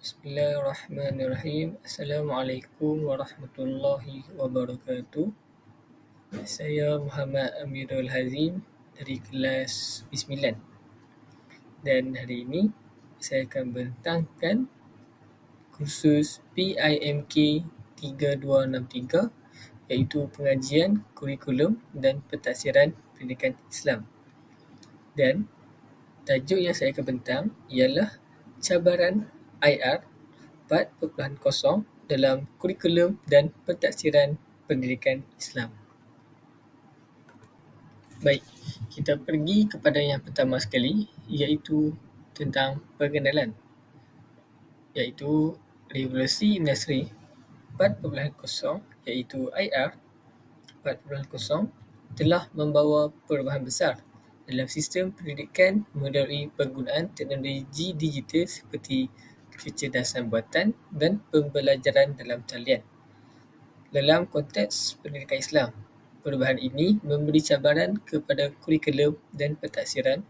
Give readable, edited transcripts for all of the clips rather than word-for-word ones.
Bismillahirrahmanirrahim. Assalamualaikum warahmatullahi wabarakatuh. Saya Muhammad Amirul Hazim dari kelas B9 dan hari ini saya akan bentangkan kursus PIMK 3263 iaitu pengajian, kurikulum dan pentadsiran pendidikan Islam. Dan tajuk yang saya akan bentang ialah cabaran IR 4.0 dalam kurikulum dan pentadsiran pendidikan Islam. Baik, kita pergi kepada yang pertama sekali iaitu tentang perkenalan, iaitu Revolusi Industri 4.0 iaitu IR 4.0 telah membawa perubahan besar dalam sistem pendidikan melalui penggunaan teknologi digital seperti kecerdasan buatan dan pembelajaran dalam talian. Dalam konteks pendidikan Islam, perubahan ini memberi cabaran kepada kurikulum dan pentadsiran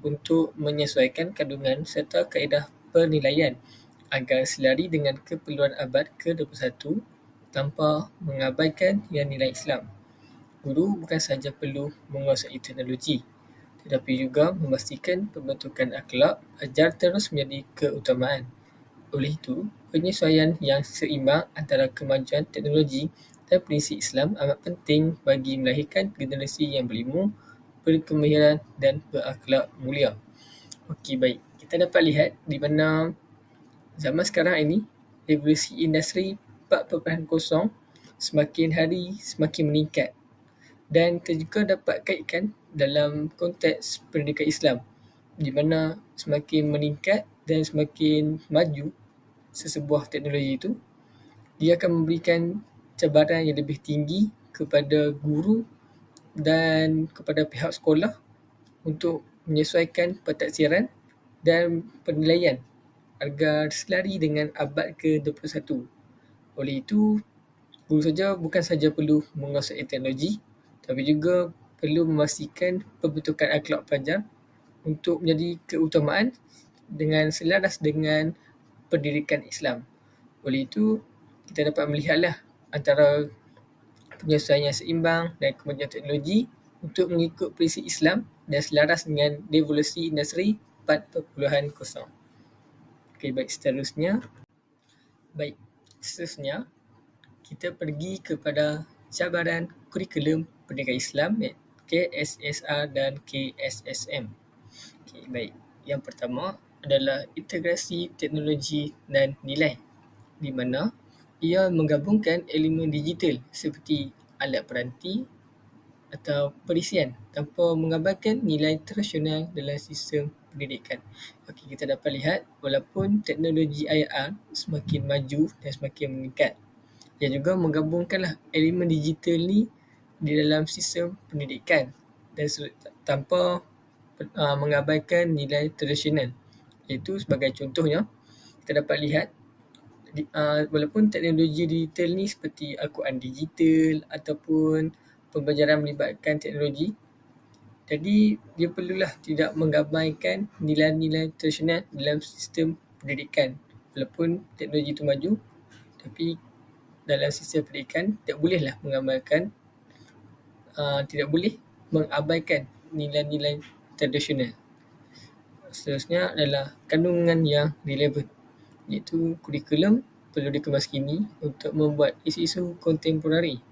untuk menyesuaikan kandungan serta kaedah penilaian agar selari dengan keperluan abad ke-21 tanpa mengabaikan yang nilai Islam. Guru bukan sahaja perlu menguasai teknologi, tetapi juga memastikan pembentukan akhlak ajar terus menjadi keutamaan. Oleh itu, penyesuaian yang seimbang antara kemajuan teknologi dan prinsip Islam amat penting bagi melahirkan generasi yang berilmu, berkemahiran dan berakhlak mulia. Okey, baik. Kita dapat lihat di mana zaman sekarang ini, revolusi industri 4.0 semakin hari semakin meningkat dan kita juga dapat kaitkan dalam konteks pendidikan Islam di mana semakin meningkat dan semakin maju sesebuah teknologi itu, dia akan memberikan cabaran yang lebih tinggi kepada guru dan kepada pihak sekolah untuk menyesuaikan pentadsiran dan penilaian agar selari dengan abad ke-21. Oleh itu, guru saja bukan saja perlu menguasai teknologi, tapi juga perlu memastikan pembentukan akhlak pelajar untuk menjadi keutamaan dengan selaras dengan pendidikan Islam. Oleh itu, kita dapat melihatlah antara penyesuaian yang seimbang dan kemajuan teknologi untuk mengikut prinsip Islam dan selaras dengan revolusi industri 4.0. Okey, baik, seterusnya. Kita pergi kepada cabaran kurikulum pendidikan Islam, KSSR dan KSSM. Okey, baik. Yang pertama adalah integrasi teknologi dan nilai, di mana ia menggabungkan elemen digital seperti alat peranti atau perisian tanpa mengabaikan nilai tradisional dalam sistem pendidikan. Okey, kita dapat lihat walaupun teknologi IR semakin maju dan semakin meningkat, ia juga menggabungkanlah elemen digital ni di dalam sistem pendidikan dan tanpa mengabaikan nilai tradisional. Iaitu sebagai contohnya, kita dapat lihat walaupun teknologi digital ni seperti Al-Quran digital ataupun pembelajaran melibatkan teknologi, jadi dia perlulah tidak mengabaikan nilai-nilai tradisional dalam sistem pendidikan. Walaupun teknologi itu maju, tapi dalam sistem pendidikan tidak bolehlah tidak boleh mengabaikan nilai-nilai tradisional. Seterusnya adalah kandungan yang relevan, iaitu kurikulum perlu dikemaskini untuk membuat isu-isu kontemporari.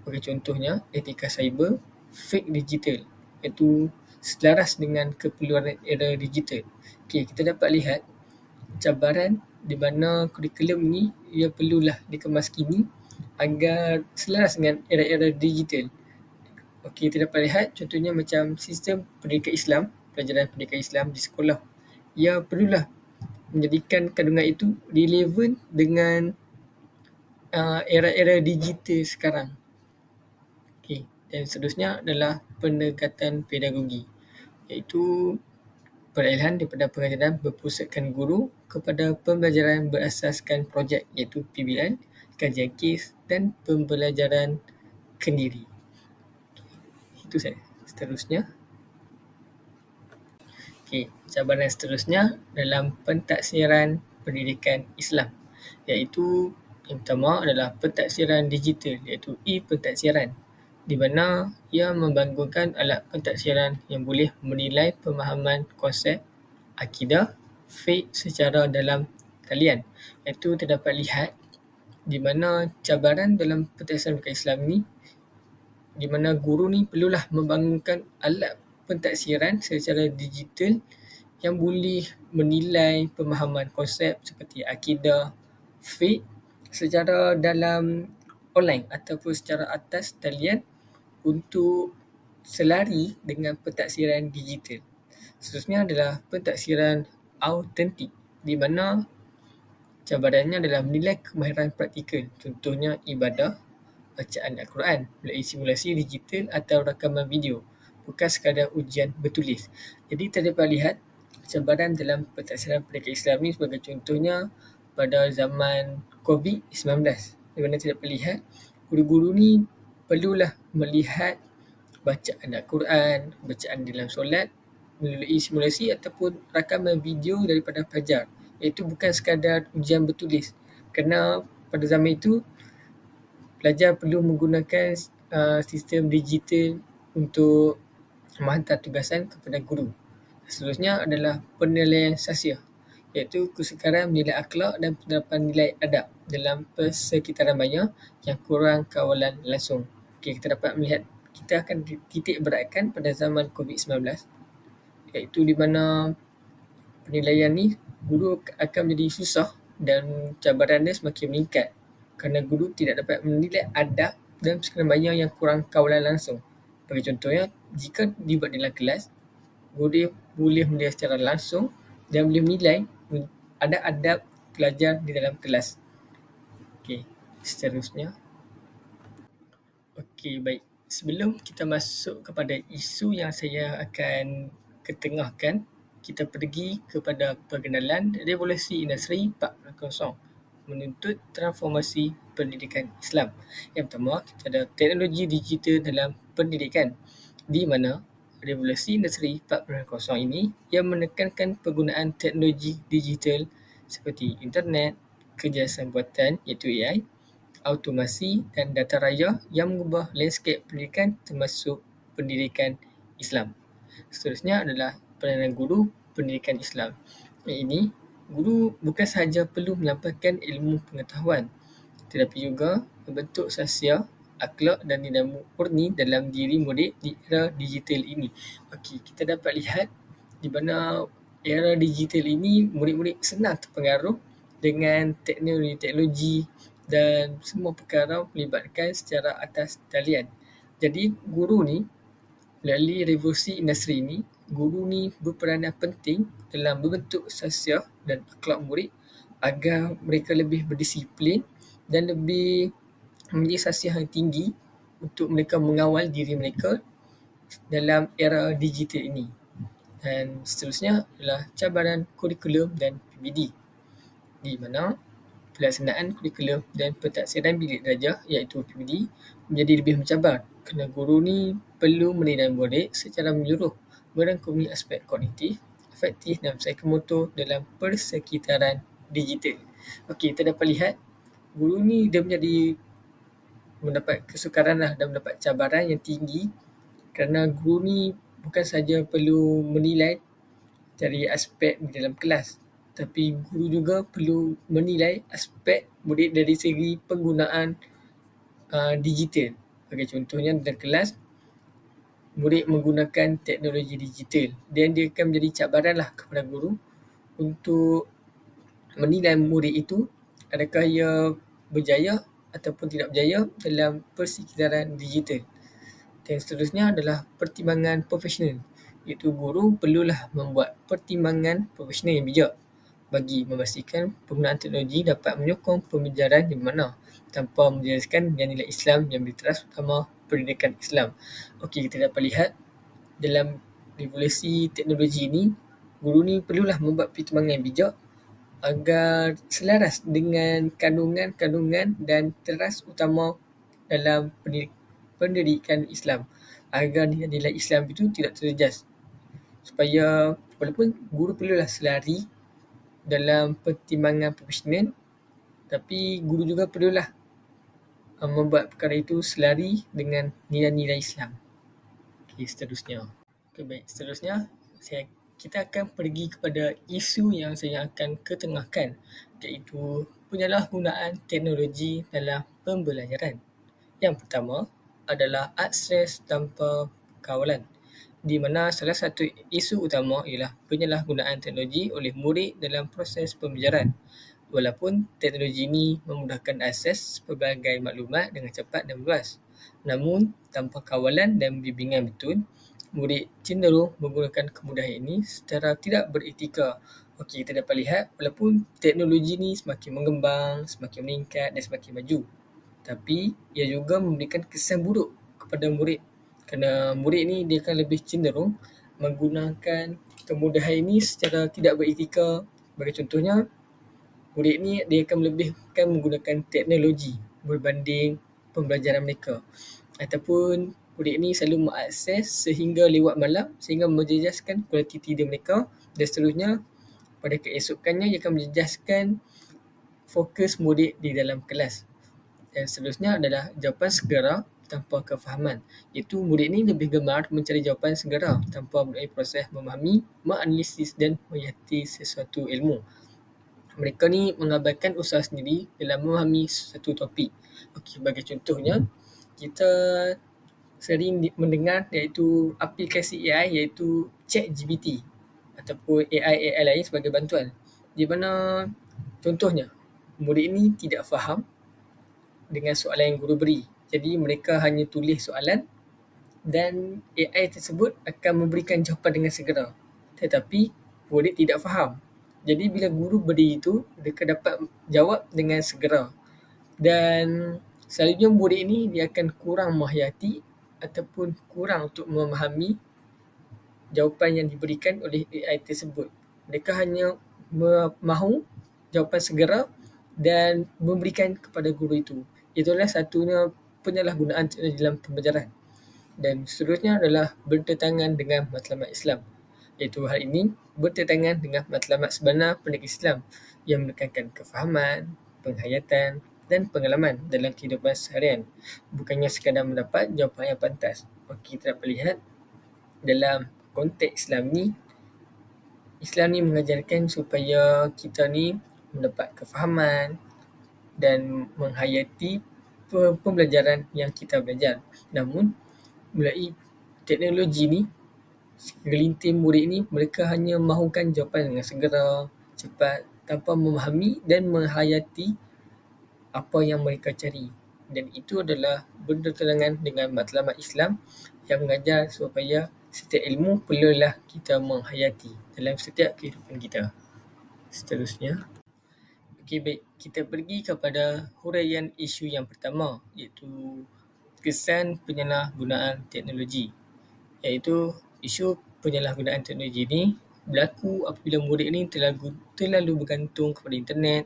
Bagi contohnya, etika cyber, fake digital, iaitu selaras dengan keperluan era digital. Okey, kita dapat lihat cabaran di mana kurikulum ini ia perlulah dikemaskini agar selaras dengan era-era digital. Okey, kita dapat lihat contohnya macam sistem pendidikan Islam, pelajaran pendidikan Islam di sekolah. Ia perlulah menjadikan kandungan itu relevan dengan era-era digital sekarang. Okey, dan seterusnya adalah pendekatan pedagogi, iaitu peralihan daripada pengajaran berpusatkan guru kepada pembelajaran berasaskan projek, iaitu PBL, kajian kes dan pembelajaran kendiri. Itu saja. Seterusnya. Okey, cabaran seterusnya dalam pentadsiran pendidikan Islam, iaitu yang pertama adalah pentaksiran digital, iaitu e-pentaksiran, di mana ia membangunkan alat pentaksiran yang boleh menilai pemahaman konsep, akidah, fiqh secara dalam talian. Iaitu terdapat lihat di mana cabaran dalam pentaksiran pendidikan Islam ni, di mana guru ni perlulah membangunkan alat pentaksiran secara digital yang boleh menilai pemahaman konsep seperti akidah, fiqh secara dalam online ataupun secara atas talian untuk selari dengan pentaksiran digital. Seterusnya adalah pentaksiran autentik, di mana cabarannya adalah menilai kemahiran praktikal, contohnya ibadah, bacaan Al-Quran melalui simulasi digital atau rakaman video, bukan sekadar ujian bertulis. Jadi terdapat lihat cabaran dalam pentaksiran pendidikan Islam ni sebagai contohnya pada zaman COVID-19, di mana terdapat lihat guru-guru ni perlulah melihat bacaan Al-Quran, bacaan dalam solat melalui simulasi ataupun rakaman video daripada pelajar. Iaitu bukan sekadar ujian bertulis. Kerana pada zaman itu, pelajar perlu menggunakan sistem digital untuk menghantar tugasan kepada guru. Seterusnya adalah penilaian sasiah, iaitu kesukaran menilai akhlak dan penerapan nilai adab dalam persekitaran maya yang kurang kawalan langsung. Kita dapat melihat, kita akan titik beratkan pada zaman COVID-19, iaitu di mana penilaian ni guru akan menjadi susah dan cabarannya semakin meningkat kerana guru tidak dapat menilai adab dan persekitaran maya yang kurang kawalan langsung. Bagi contohnya, jika dibuat dalam kelas, guru boleh menilai secara langsung dan boleh menilai adab-adab pelajar di dalam kelas. Okey, seterusnya. Okey, baik. Sebelum kita masuk kepada isu yang saya akan ketengahkan, kita pergi kepada perkenalan Revolusi Industri 4.0 menuntut transformasi pendidikan Islam. Yang pertama, kita ada teknologi digital dalam pendidikan, di mana Revolusi Industri 4.0 ini yang menekankan penggunaan teknologi digital seperti internet, kecerdasan buatan iaitu AI, automasi dan data raya yang mengubah landscape pendidikan termasuk pendidikan Islam. Seterusnya adalah peranan guru pendidikan Islam. Ini, guru bukan sahaja perlu melampirkan ilmu pengetahuan, tetapi juga membentuk sasiah, akhlak dan nilai murni dalam diri murid di era digital ini. Okey, kita dapat lihat di mana era digital ini murid-murid senang terpengaruh dengan teknologi dan semua perkara melibatkan secara atas talian. Jadi guru ni, melalui revolusi industri ini, guru ni berperanan penting dalam membentuk sasiah dan akhlak murid agar mereka lebih berdisiplin dan lebih memiliki sasiah yang tinggi untuk mereka mengawal diri mereka dalam era digital ini. Dan seterusnya adalah cabaran kurikulum dan PBD, di mana pelaksanaan kurikulum dan pentaksiran bilik darjah iaitu PBD menjadi lebih mencabar kerana guru ni perlu menilai murid secara menyeluruh, merangkumi aspek kognitif, afektif dan psikomotor dalam persekitaran digital. Okey, kita dapat lihat guru ni dia mendapat kesukaran dan mendapat cabaran yang tinggi kerana guru ni bukan saja perlu menilai dari aspek di dalam kelas, tapi guru juga perlu menilai aspek murid dari segi penggunaan digital. Bagi contohnya dalam kelas, murid menggunakan teknologi digital dan dia akan menjadi cabaranlah kepada guru untuk menilai murid itu adakah ia berjaya ataupun tidak berjaya dalam persekitaran digital. Dan seterusnya adalah pertimbangan profesional, iaitu guru perlulah membuat pertimbangan profesional yang bijak bagi memastikan penggunaan teknologi dapat menyokong pembelajaran di mana tanpa menjelaskan nilai Islam yang berteras utama pendidikan Islam. Okey, kita dapat lihat dalam revolusi teknologi ini, guru ni perlulah membuat pertimbangan yang bijak agar selaras dengan kandungan-kandungan dan teras utama dalam pendidikan Islam, agar nilai Islam itu tidak terjejas. Supaya walaupun guru perlulah selari dalam pertimbangan profesional, tapi guru juga perlulah membuat perkara itu selari dengan nilai-nilai Islam. Okey, seterusnya. Okey, baik. Seterusnya, kita akan pergi kepada isu yang saya akan ketengahkan, iaitu penyalahgunaan teknologi dalam pembelajaran. Yang pertama adalah akses tanpa kawalan, di mana salah satu isu utama ialah penyalahgunaan teknologi oleh murid dalam proses pembelajaran. Walaupun teknologi ini memudahkan akses pelbagai maklumat dengan cepat dan luas, namun tanpa kawalan dan bimbingan betul, murid cenderung menggunakan kemudahan ini secara tidak beretika. Okey, kita dapat lihat walaupun teknologi ini semakin mengembang, semakin meningkat dan semakin maju, tapi ia juga memberikan kesan buruk kepada murid, kerana murid ni dia akan lebih cenderung menggunakan kemudahan ini secara tidak beretika. Bagi contohnya, murid ni dia akan melebihkan menggunakan teknologi berbanding pembelajaran mereka, ataupun murid ni selalu mengakses sehingga lewat malam sehingga menjejaskan kualiti tidur mereka, dan seterusnya pada keesokannya ia akan menjejaskan fokus murid di dalam kelas. Dan seterusnya adalah jawapan segera tanpa kefahaman, iaitu murid ni lebih gemar mencari jawapan segera tanpa melalui proses memahami, menganalisis dan menghayati sesuatu ilmu. Mereka ni mengabaikan usaha sendiri dalam memahami satu topik. Okey, bagi contohnya, kita sering mendengar iaitu aplikasi AI iaitu ChatGPT ataupun AI lain sebagai bantuan, di mana contohnya murid ini tidak faham dengan soalan yang guru beri. Jadi mereka hanya tulis soalan dan AI tersebut akan memberikan jawapan dengan segera. Tetapi murid tidak faham. Jadi bila guru beri itu, mereka dapat jawab dengan segera. Dan selalunya murid ini dia akan kurang menghayati ataupun kurang untuk memahami jawapan yang diberikan oleh AI tersebut. Mereka hanya mahu jawapan segera dan memberikan kepada guru itu. Itulah satunya penyalahgunaan dalam pembelajaran. Dan seterusnya adalah bertentangan dengan matlamat Islam, iaitu hal ini bertentangan dengan matlamat sebenar pendidikan Islam yang menekankan kefahaman, penghayatan dan pengalaman dalam kehidupan seharian, bukannya sekadar mendapat jawapan yang pantas. Okey, kita dapat lihat dalam konteks Islam ni mengajarkan supaya kita ni mendapat kefahaman dan menghayati pembelajaran yang kita belajar. Namun melalui teknologi ni, segelintir murid ni mereka hanya mahukan jawapan dengan segera, cepat, tanpa memahami dan menghayati apa yang mereka cari. Dan itu adalah bertentangan dengan matlamat Islam yang mengajar supaya setiap ilmu perlulah kita menghayati dalam setiap kehidupan kita. Seterusnya. Okey, baik. Kita pergi kepada huraian isu yang pertama, iaitu kesan penyalahgunaan teknologi. Iaitu isu penyalahgunaan teknologi ini berlaku apabila murid ini terlalu bergantung kepada internet,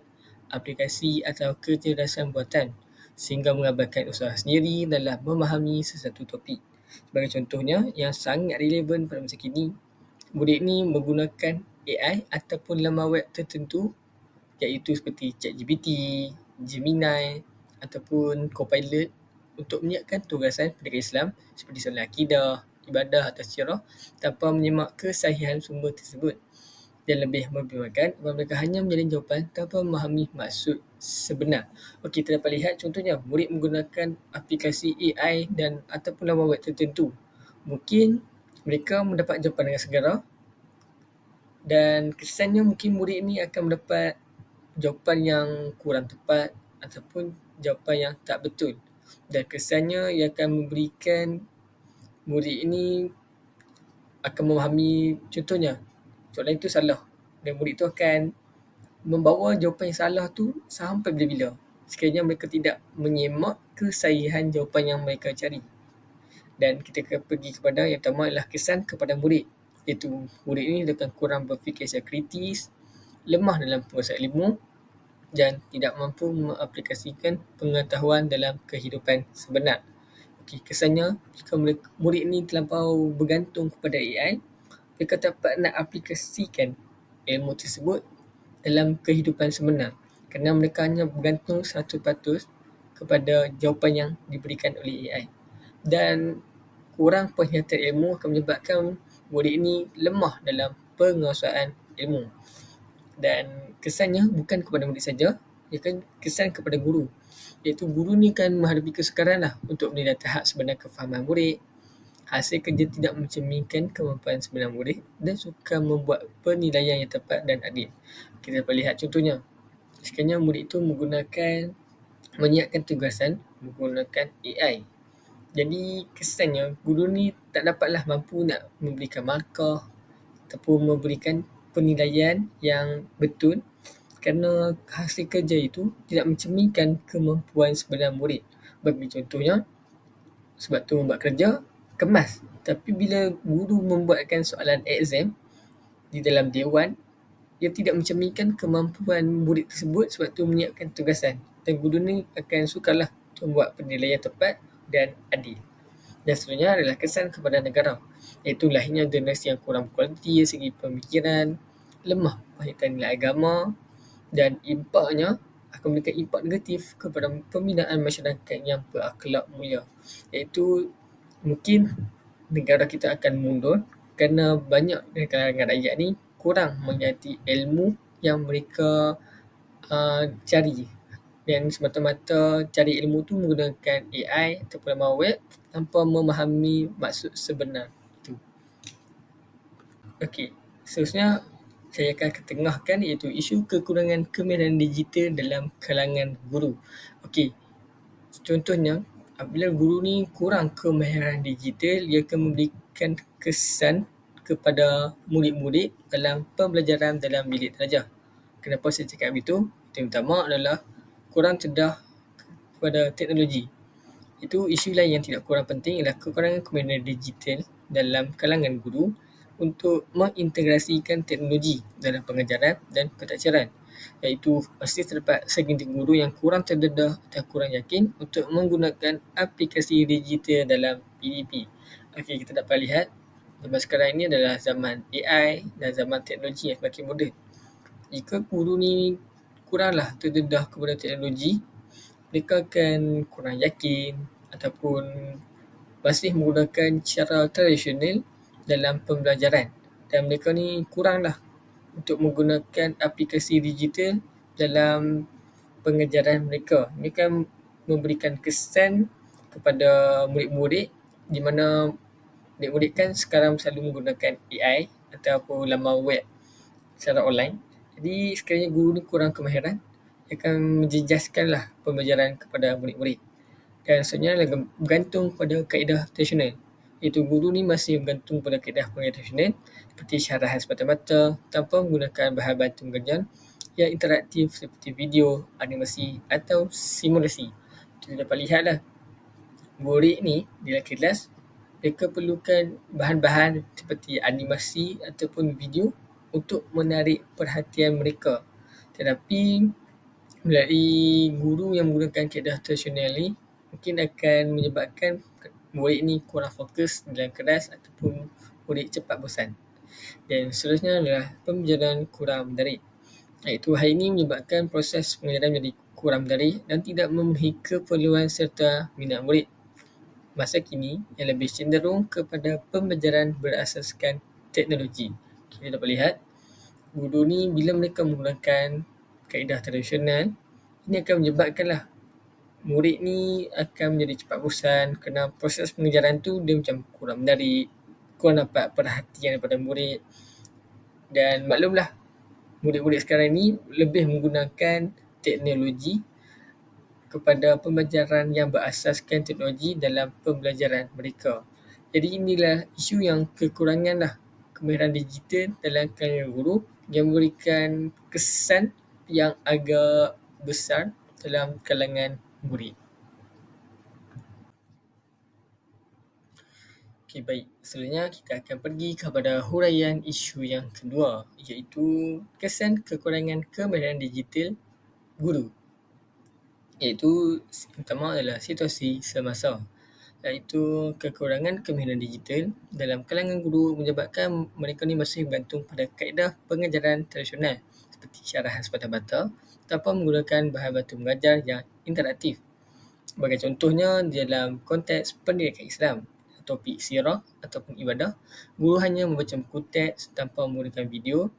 aplikasi atau kecerdasan buatan sehingga mengabaikan usaha sendiri dalam memahami sesuatu topik. Sebagai contohnya, yang sangat relevan pada masa kini, murid ini menggunakan AI ataupun laman web tertentu iaitu seperti ChatGPT, Gemini ataupun Copilot untuk menyiapkan tugasan pendidikan Islam seperti soalan akidah, ibadah atau sirah tanpa menyemak kesahihan sumber tersebut. Dan lebih membingungkan, mereka hanya menjalin jawapan tanpa memahami maksud sebenar. Okey, kita dapat lihat contohnya, murid menggunakan aplikasi AI dan ataupun laman web tertentu. Mungkin mereka mendapat jawapan dengan segera dan kesannya mungkin murid ini akan mendapat jawapan yang kurang tepat ataupun jawapan yang tak betul. Dan kesannya ia akan memberikan murid ini akan memahami, contohnya soalan itu salah dan murid itu akan membawa jawapan yang salah tu sampai bila-bila sekiranya mereka tidak menyemak kesahihan jawapan yang mereka cari. Dan kita akan pergi kepada yang pertama adalah kesan kepada murid, iaitu murid ini akan kurang berfikir secara kritis, lemah dalam penguasaan ilmu dan tidak mampu mengaplikasikan pengetahuan dalam kehidupan sebenar. Okey, kesannya jika murid ini terlampau bergantung kepada AI, mereka tak dapat nak aplikasikan ilmu tersebut dalam kehidupan sebenar, kerana mereka hanya bergantung 100% kepada jawapan yang diberikan oleh AI. Dan kurang penghayatan ilmu akan menyebabkan murid ini lemah dalam penguasaan ilmu. Dan kesannya bukan kepada murid saja, ia akan kesan kepada guru. Iaitu guru ni akan menghadapi kesukaran untuk menilai tahap sebenar kefahaman murid, hasil kerja tidak mencerminkan kemampuan sebenar murid dan sukar membuat penilaian yang tepat dan adil. Kita dapat lihat contohnya. Sekiranya murid itu menyiapkan tugasan menggunakan AI. Jadi kesannya guru ni tak dapatlah mampu nak memberikan markah ataupun memberikan penilaian yang betul kerana hasil kerja itu tidak mencerminkan kemampuan sebenar murid. Bagi contohnya, sebab tu membuat kerja kemas. Tapi bila guru membuatkan soalan exam di dalam dewan, ia tidak mencerminkan kemampuan murid tersebut, sebab tu menyiapkan tugasan. Dan guru ni akan sukarlah untuk membuat penilaian tepat dan adil. Dan seterusnya adalah kesan kepada negara, iaitu lahirnya generasi yang kurang berkualiti dari segi pemikiran, lemah penghayatan nilai agama, dan impaknya akan memberikan impak negatif kepada pembinaan masyarakat yang berakhlak mulia. Iaitu mungkin negara kita akan mundur kerana banyak dari kalangan rakyat ni kurang menghayati ilmu yang mereka cari, dan semata-mata cari ilmu tu menggunakan AI ataupun laman web tanpa memahami maksud sebenar itu. Okey, seterusnya saya akan ketengahkan iaitu isu kekurangan kemahiran digital dalam kalangan guru. Okey, contohnya apabila guru ni kurang kemahiran digital, ia akan memberikan kesan kepada murid-murid dalam pembelajaran dalam bilik darjah. Kenapa saya cakap begitu? Yang pertama adalah kurang cerdah kepada teknologi. Itu isu lain yang tidak kurang penting ialah kekurangan kemahiran digital dalam kalangan guru untuk mengintegrasikan teknologi dalam pengajaran dan pentadbiran. Iaitu pasti terdapat segelintir guru yang kurang terdedah dan kurang yakin untuk menggunakan aplikasi digital dalam PDP. Okey, kita dapat lihat zaman sekarang ini adalah zaman AI dan zaman teknologi yang semakin moden. Jika guru ni kuranglah terdedah kepada teknologi, mereka akan kurang yakin ataupun masih menggunakan cara tradisional dalam pembelajaran, dan mereka ni kuranglah untuk menggunakan aplikasi digital dalam pengajaran mereka. Ini akan memberikan kesan kepada murid-murid di mana murid-murid kan sekarang selalu menggunakan AI ataupun laman web secara online. Jadi sekiranya guru ni kurang kemahiran, dia akan menjejaskanlah pembelajaran kepada murid-murid. Dan sebenarnya bergantung pada kaedah tradisional. Iaitu guru ni masih bergantung pada kaedah pengajaran tradisional seperti syarahan semata-mata tanpa menggunakan bahan bantu pengajaran yang interaktif seperti video, animasi atau simulasi. Kita dapat lihatlah murid ni di dalam kelas, mereka perlukan bahan-bahan seperti animasi ataupun video untuk menarik perhatian mereka. Tetapi melalui guru yang menggunakan kaedah tradisional ni mungkin akan menyebabkan murid ni kurang fokus dalam kelas ataupun murid cepat bosan. Dan seterusnya adalah pembelajaran kurang menarik. Iaitu hal ini menyebabkan proses pengajaran menjadi kurang menarik dan tidak memenuhi keperluan serta minat murid. Masa kini yang lebih cenderung kepada pembelajaran berasaskan teknologi. Kita dapat lihat guru ni bila mereka menggunakan kaedah tradisional, ini akan menyebabkanlah murid ni akan menjadi cepat bosan kerana proses pengajaran tu dia macam kurang menarik, kurang dapat perhatian daripada murid. Dan maklumlah, murid-murid sekarang ni lebih menggunakan teknologi kepada pembelajaran yang berasaskan teknologi dalam pembelajaran mereka. Jadi inilah isu yang kekurangan kemahiran digital dalam kalangan guru yang memberikan kesan yang agak besar dalam kalangan murid. Okey, baik. Selanjutnya kita akan pergi kepada huraian isu yang kedua, iaitu kesan kekurangan kemahiran digital guru. Iaitu yang pertama adalah situasi semasa, iaitu kekurangan kemahiran digital dalam kalangan guru menyebabkan mereka ni masih bergantung pada kaedah pengajaran tradisional seperti syarahan semata-mata tanpa menggunakan bahan bantu mengajar yang interaktif. Sebagai contohnya, dalam konteks pendidikan Islam, topik sirah ataupun ibadah, guru hanya membaca buku teks tanpa menggunakan video,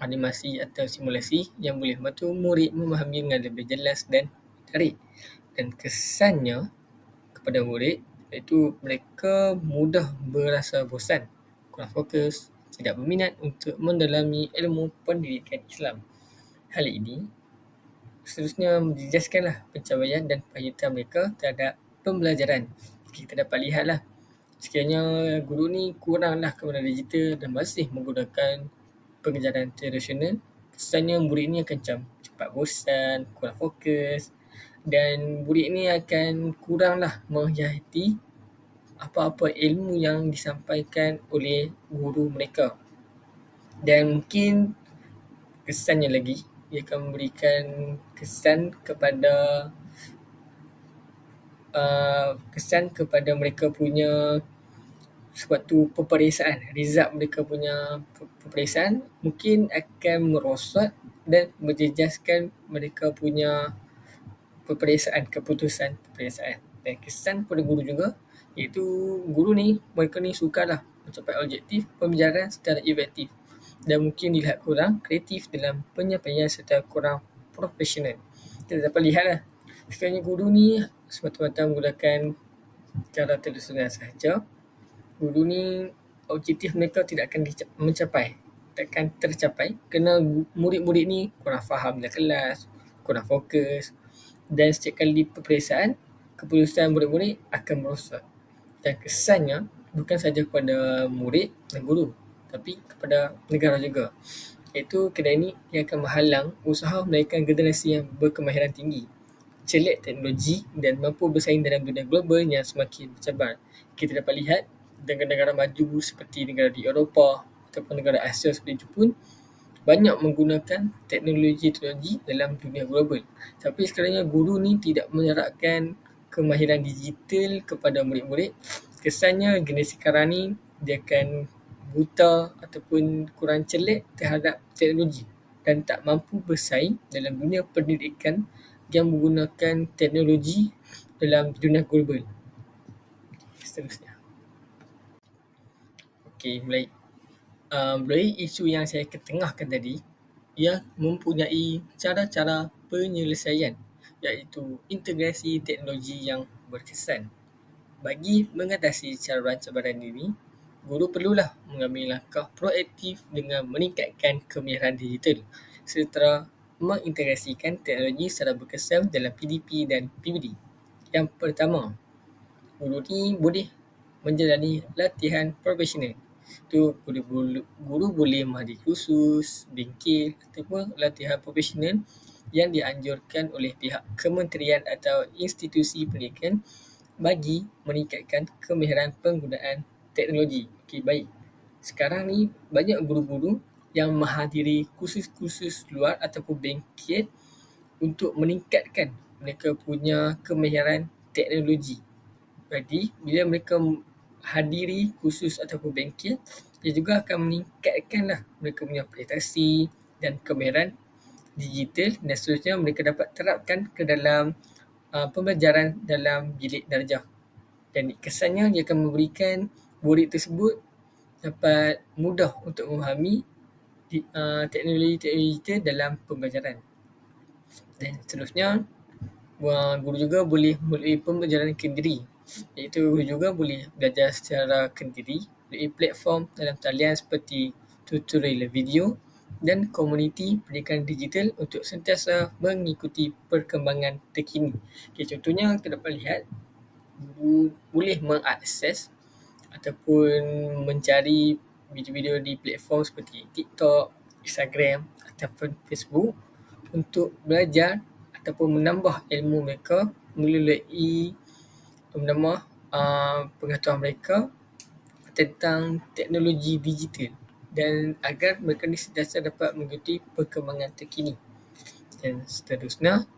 animasi atau simulasi yang boleh membantu murid memahami dengan lebih jelas dan menarik. Dan kesannya kepada murid iaitu mereka mudah berasa bosan, kurang fokus, tidak berminat untuk mendalami ilmu pendidikan Islam. Hal ini seterusnya menjejaskanlah pencapaian dan penghidupan mereka terhadap pembelajaran. Kita dapat lihatlah sekiranya guru ni kuranglah kepada digital dan masih menggunakan pengajaran tradisional, kesannya murid ni akan macam cepat bosan, kurang fokus dan murid ni akan kuranglah menghayati apa-apa ilmu yang disampaikan oleh guru mereka. Dan mungkin kesannya lagi, ia akan memberikan kesan kepada mereka punya suatu peperiksaan, result mereka punya peperiksaan mungkin akan merosot dan menjejaskan mereka punya keputusan peperiksaan. Dan kesan kepada guru juga, iaitu guru ni, mereka ni sukarlah mencapai objektif pembelajaran secara efektif dan mungkin dilihat kurang kreatif dalam penyampaian serta kurang profesional. Kita dapat lihatlah, sekiranya guru ni semata-mata menggunakan cara tradisional sahaja, guru ni objektif mereka tidak akan takkan tercapai kerana murid-murid ni kurang faham dalam kelas, kurang fokus dan setiap kali peperiksaan, keputusan murid-murid akan merosot. Dan kesannya bukan sahaja kepada murid dan guru, tapi kepada negara juga. Iaitu kedai ini yang akan menghalang usaha melahirkan generasi yang berkemahiran tinggi, celik teknologi dan mampu bersaing dalam dunia global yang semakin bercabar. Kita dapat lihat negara-negara maju seperti negara di Eropah ataupun negara Asia seperti Jepun banyak menggunakan teknologi dalam dunia global. Tapi sekiranya guru ni tidak menyerapkan kemahiran digital kepada murid-murid, kesannya generasi sekarang ni dia akan buta ataupun kurang celik terhadap teknologi dan tak mampu bersaing dalam dunia pendidikan yang menggunakan teknologi dalam dunia global. Seterusnya. Okey, melalui isu yang saya ketengahkan tadi, ia mempunyai cara-cara penyelesaian iaitu integrasi teknologi yang berkesan. Bagi mengatasi cabaran ini, guru perlulah mengambil langkah proaktif dengan meningkatkan kemahiran digital serta mengintegrasikan teknologi secara berkesan dalam PDP dan PBD. Yang pertama, guru ni boleh menjalani latihan profesional. Tu guru boleh menghadiri kursus, bingkil ataupun latihan profesional yang dianjurkan oleh pihak kementerian atau institusi pendidikan bagi meningkatkan kemahiran penggunaan teknologi. Okey, baik. Sekarang ni banyak guru-guru yang menghadiri kursus-kursus luar ataupun bingkil untuk meningkatkan mereka punya kemahiran teknologi. Jadi, bila mereka hadiri kursus ataupun bingkil, dia juga akan meningkatkanlah mereka punya prestasi dan kemahiran digital dan seterusnya mereka dapat terapkan ke dalam pembelajaran dalam bilik darjah. Dan kesannya dia akan memberikan murid tersebut dapat mudah untuk memahami teknologi digital dalam pembelajaran. Dan seterusnya, guru juga boleh melalui pembelajaran kendiri, iaitu guru juga boleh belajar secara kendiri melalui platform dalam talian seperti tutorial video dan komuniti pendidikan digital untuk sentiasa mengikuti perkembangan terkini. Okay, contohnya kita dapat lihat guru boleh mengakses ataupun mencari video-video di platform seperti TikTok, Instagram ataupun Facebook untuk belajar ataupun menambah ilmu mereka melalui menambah pengetahuan mereka tentang teknologi digital dan agar mereka ni sentiasa dapat mengikuti perkembangan terkini. Dan seterusnya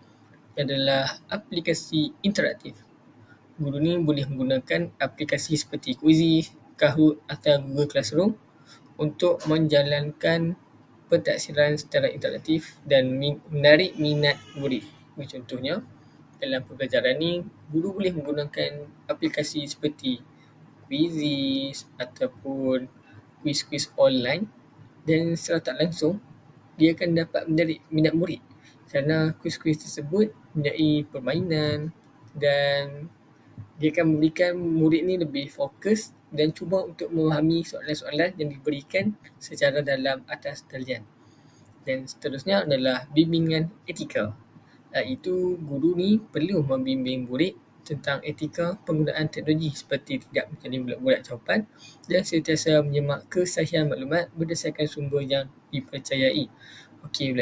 adalah aplikasi interaktif. Guru ni boleh menggunakan aplikasi seperti Quizizz, Kahoot atau Google Classroom untuk menjalankan pentaksiran secara interaktif dan menarik minat murid. Contohnya, dalam pembelajaran ni, guru boleh menggunakan aplikasi seperti Quizizz ataupun kuis-kuis online, dan secara tak langsung dia akan dapat menarik minat murid kerana kuis-kuis tersebut mempunyai permainan dan dia akan memberikan murid ni lebih fokus dan cuba untuk memahami soalan-soalan yang diberikan secara dalam atas talian. Dan seterusnya adalah bimbingan etika, iaitu guru ni perlu membimbing murid tentang etika penggunaan teknologi seperti tidak menjadi bulat-bulat jawapan dan sentiasa menyemak kesahihan maklumat berdasarkan sumber yang dipercayai. Okey,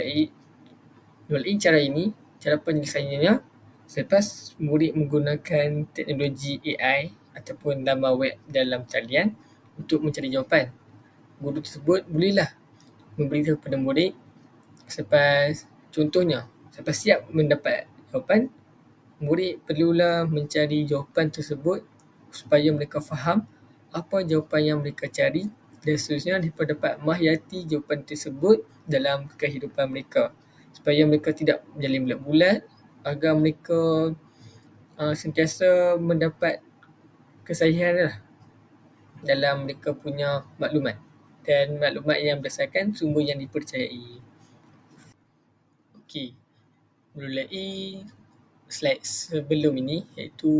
melalui cara ini, cara penyelesaiannya, selepas murid menggunakan teknologi AI ataupun laman web dalam talian untuk mencari jawapan, guru tersebut bolehlah memberitahu kepada murid selepas siap mendapat jawapan, murid perlulah mencari jawapan tersebut supaya mereka faham apa jawapan yang mereka cari dan seterusnya mereka dapat menghayati jawapan tersebut dalam kehidupan mereka supaya mereka tidak menjalin bulat-bulat agar mereka sentiasa mendapat kesahihan dalam mereka punya maklumat dan maklumat yang berdasarkan sumber yang dipercayai. Okey, mulai slide sebelum ini iaitu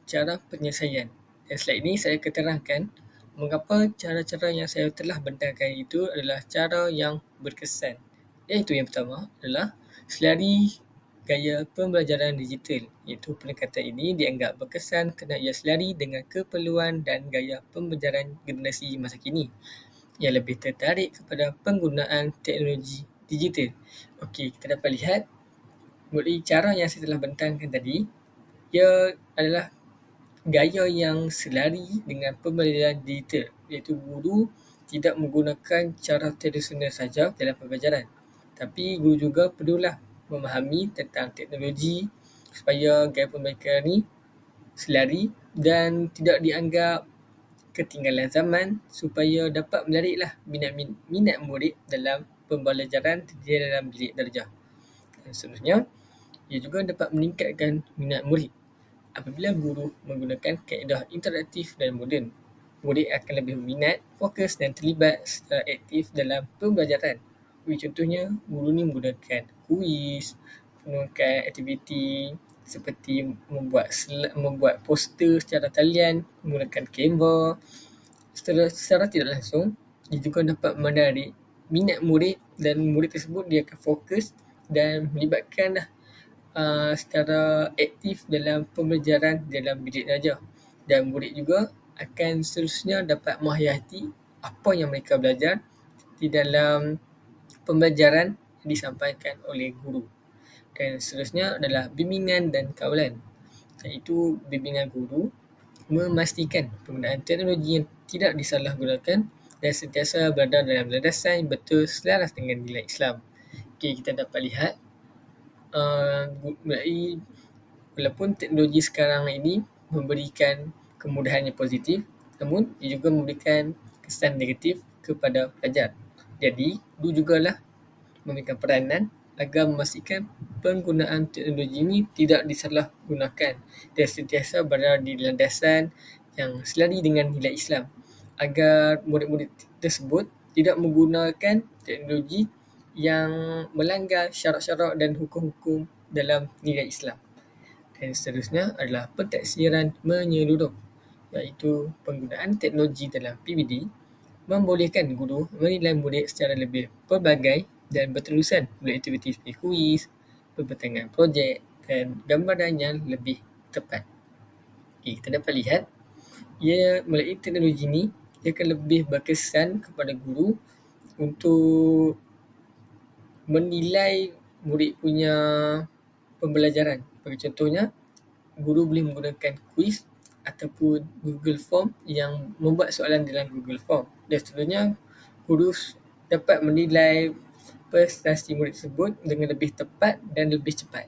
cara penyelesaian. Dan slide ini saya keterangkan mengapa cara-cara yang saya telah bentangkan itu adalah cara yang berkesan. Iaitu yang pertama adalah selari gaya pembelajaran digital, iaitu pendekatan ini dianggap berkesan kerana ia selari dengan keperluan dan gaya pembelajaran generasi masa kini yang lebih tertarik kepada penggunaan teknologi digital. Okey, kita dapat lihat melalui cara yang saya telah bentangkan tadi, ia adalah gaya yang selari dengan pembelajaran digital, iaitu guru tidak menggunakan cara tradisional saja dalam pembelajaran, tapi guru juga perlulah memahami tentang teknologi supaya gaya pembelajaran ini selari dan tidak dianggap ketinggalan zaman supaya dapat menariklah minat murid dalam pembelajaran di dalam bilik darjah. Dan seterusnya, ia juga dapat meningkatkan minat murid. Apabila guru menggunakan kaedah interaktif dan moden, murid akan lebih berminat, fokus dan terlibat secara aktif dalam pembelajaran. Contohnya, guru ni menggunakan kuis, menggunakan aktiviti seperti membuat poster secara talian, menggunakan Canva. Secara tidak langsung, dia juga dapat menarik minat murid dan murid tersebut dia akan fokus dan melibatkan secara aktif dalam pembelajaran dalam bilik darjah. Dan murid juga akan seterusnya dapat menghayati apa yang mereka belajar di dalam pembelajaran yang disampaikan oleh guru. Dan seterusnya adalah bimbingan dan kawalan, iaitu bimbingan guru memastikan penggunaan teknologi yang tidak disalahgunakan dan sentiasa berada dalam landasan yang betul selaras dengan nilai Islam. Okey, kita dapat lihat walaupun teknologi sekarang ini memberikan kemudahan yang positif, namun ia juga memberikan kesan negatif kepada pelajar. Jadi, guru jugalah memberikan peranan agar memastikan penggunaan teknologi ini tidak disalahgunakan dan sentiasa berada di landasan yang selari dengan nilai Islam agar murid-murid tersebut tidak menggunakan teknologi yang melanggar syarat-syarat dan hukum-hukum dalam nilai Islam. Dan seterusnya adalah pentaksiran menyeluruh, iaitu penggunaan teknologi dalam PBD membolehkan guru menilai murid secara lebih pelbagai dan berterusan melalui aktiviti seperti kuis, pembentangan projek dan gambaran yang lebih tepat. Okay, kita dapat lihat ia melalui teknologi ini ia akan lebih berkesan kepada guru untuk menilai murid punya pembelajaran. Bagi contohnya, guru boleh menggunakan kuis ataupun Google Form yang membuat soalan dalam Google Form. Dan seterusnya, guru dapat menilai prestasi murid tersebut dengan lebih tepat dan lebih cepat.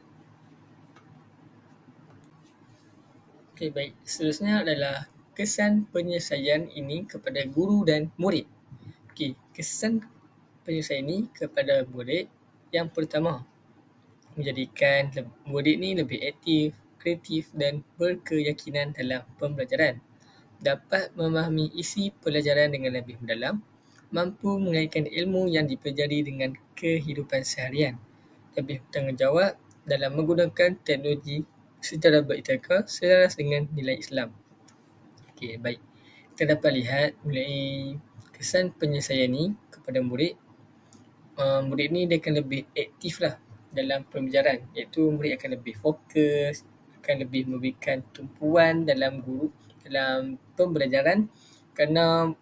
Okey, baik. Seterusnya adalah kesan penyelesaian ini kepada guru dan murid. Okey, kesan penyelesaian ini kepada murid yang pertama, menjadikan murid ni lebih aktif, kreatif dan berkeyakinan dalam pembelajaran. Dapat memahami isi pelajaran dengan lebih mendalam, mampu mengaitkan ilmu yang dipelajari dengan kehidupan seharian, lebih bertanggungjawab dalam menggunakan teknologi secara beretika selaras dengan nilai Islam. Okey, baik. Kita dapat lihat mulai kesan penyelesaian ini kepada murid. Murid ni dia akan lebih aktif lah dalam pembelajaran, iaitu murid akan lebih fokus, akan lebih memberikan tumpuan dalam pembelajaran kerana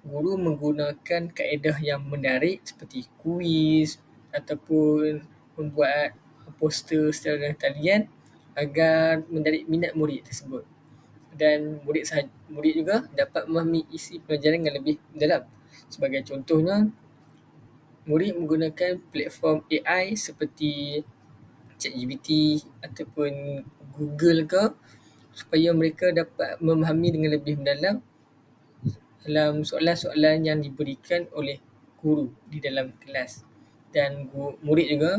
guru menggunakan kaedah yang menarik seperti kuis ataupun membuat poster secara talian agar menarik minat murid tersebut. Dan murid juga dapat memahami isi pelajaran dengan lebih dalam. Sebagai contohnya, murid menggunakan platform AI seperti ChatGPT ataupun Google ke, supaya mereka dapat memahami dengan lebih mendalam dalam soalan-soalan yang diberikan oleh guru di dalam kelas. Dan murid juga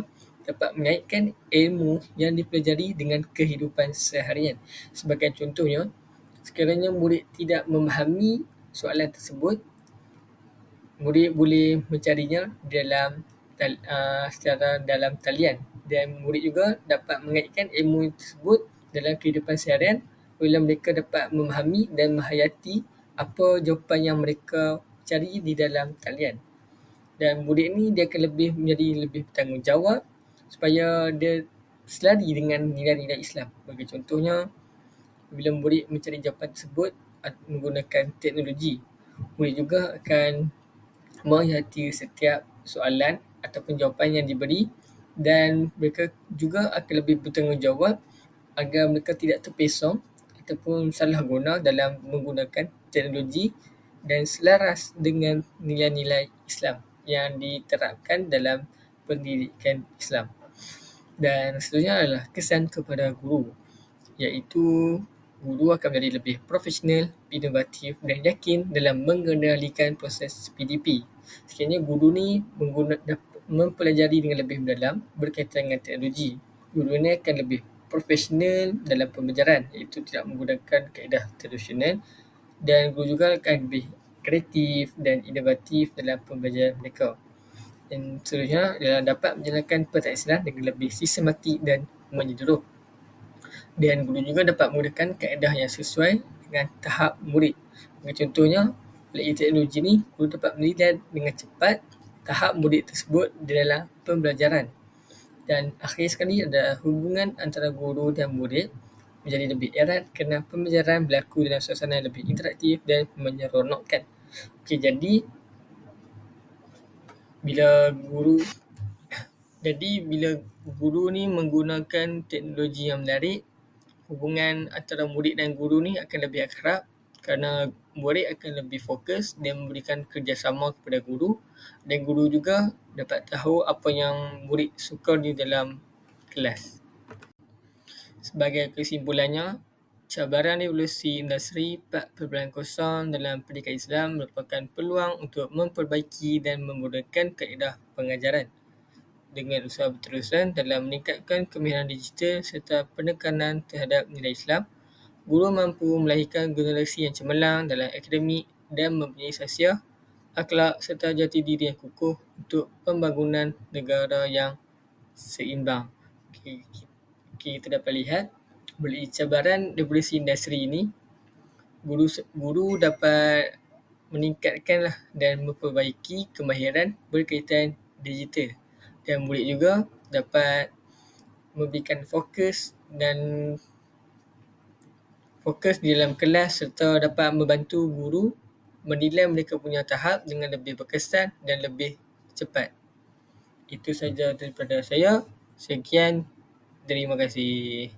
dapat mengaitkan ilmu yang dipelajari dengan kehidupan seharian. Sebagai contohnya, sekiranya murid tidak memahami soalan tersebut, murid boleh mencarinya secara dalam talian, dan murid juga dapat mengaitkan ilmu tersebut dalam kehidupan seharian bila mereka dapat memahami dan menghayati apa jawapan yang mereka cari di dalam talian. Dan murid ni dia akan menjadi lebih bertanggungjawab supaya dia selari dengan nilai-nilai Islam. Bagi contohnya, bila murid mencari jawapan tersebut menggunakan teknologi, murid juga akan menghayati setiap soalan ataupun jawapan yang diberi, dan mereka juga akan lebih bertanggungjawab agar mereka tidak terpesong ataupun salah guna dalam menggunakan teknologi dan selaras dengan nilai-nilai Islam yang diterapkan dalam pendidikan Islam. Dan seterusnya adalah kesan kepada guru, iaitu guru akan menjadi lebih profesional, inovatif dan yakin dalam mengendalikan proses PDP. Sekiranya guru ni mempelajari dengan lebih mendalam berkaitan dengan teknologi, guru ni akan lebih profesional dalam pembelajaran, iaitu tidak menggunakan kaedah tradisional, dan guru juga akan lebih kreatif dan inovatif dalam pembelajaran mereka. Dan seterusnya adalah dapat menjalankan pentadbiran dengan lebih sistematik dan menyeluruh. Dan guru juga dapat menggunakan kaedah yang sesuai dengan tahap murid. Contohnya, melalui teknologi ni, guru dapat menilai dengan cepat tahap murid tersebut di dalam pembelajaran. Dan akhir sekali ada hubungan antara guru dan murid menjadi lebih erat kerana pembelajaran berlaku dalam suasana yang lebih interaktif dan menyeronokkan. Okey, jadi bila guru ni menggunakan teknologi yang menarik, hubungan antara murid dan guru ni akan lebih akrab kerana murid akan lebih fokus dan memberikan kerjasama kepada guru, dan guru juga dapat tahu apa yang murid suka di dalam kelas. Sebagai kesimpulannya, cabaran revolusi industri 4.0 dalam pendidikan Islam merupakan peluang untuk memperbaiki dan memudahkan kaedah pengajaran. Dengan usaha berterusan dalam meningkatkan kemahiran digital serta penekanan terhadap nilai Islam, guru mampu melahirkan generasi yang cemerlang dalam akademik dan mempunyai sasiah, akhlak serta jati diri yang kukuh untuk pembangunan negara yang seimbang. Kita dapat lihat melalui cabaran revolusi industri ini, guru dapat meningkatkan dan memperbaiki kemahiran berkaitan digital, dan murid juga dapat memberikan fokus di dalam kelas serta dapat membantu guru menilai mereka punya tahap dengan lebih berkesan dan lebih cepat. Itu saja daripada saya. Sekian, terima kasih.